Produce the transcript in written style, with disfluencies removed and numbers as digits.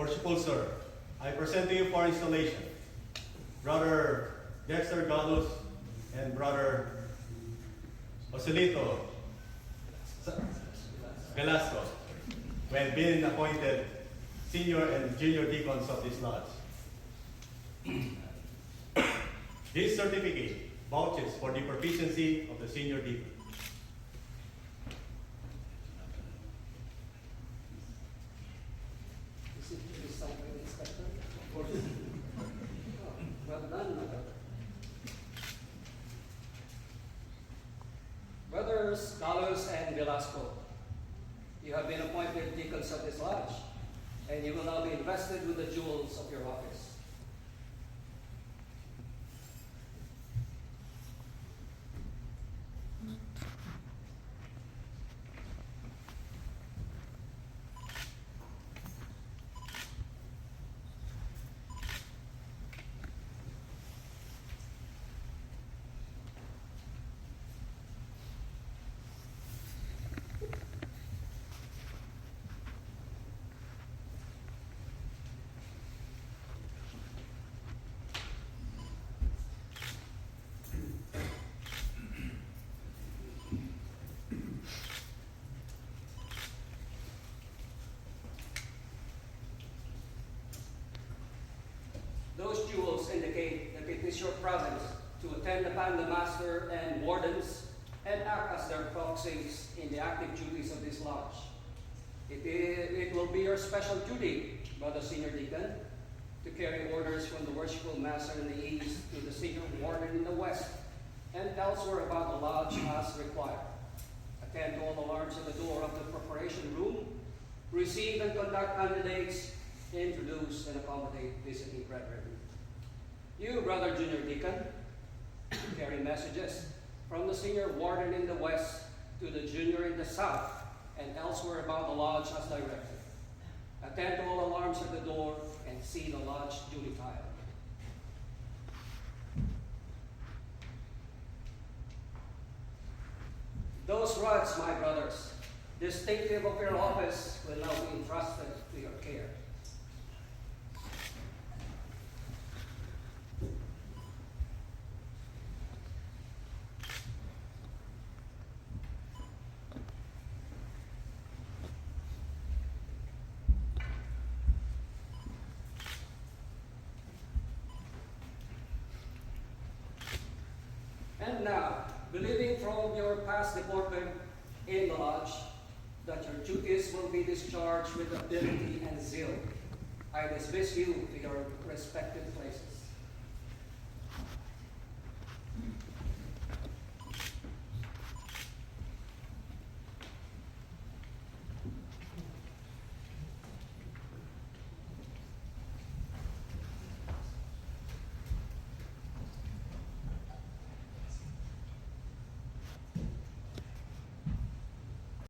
Worshipful Sir, I present to you for installation Brother Dexter Galus and Brother Joselito Velasco, who have been appointed senior and junior deacons of this lodge. This certificate vouches for the proficiency of the senior deacon. Is something inspector? Oh, well done, my brother. Brothers Galus and Velasco, you have been appointed deacons of this lodge, and you will now be invested with the jewels of your office. Those jewels indicate that it is your province to attend upon the master and wardens and act as their proxies in the active duties of this lodge. It will be your special duty, Brother Senior Deacon, to carry orders from the worshipful master in the east to the senior warden in the west and elsewhere about the lodge as required. Attend to all alarms at the door of the preparation room, receive and conduct candidates, introduce and accommodate visiting brethren. You, Brother Junior Deacon, carry messages from the senior warden in the west to the junior in the south and elsewhere about the lodge as directed. Attend to all alarms at the door and see the lodge duly tiled. Those rods, my brothers, distinctive of your office, will now be entrusted to your care. And now, believing from your past deportment in the lodge that your duties will be discharged with ability and zeal, I dismiss you to your respective places.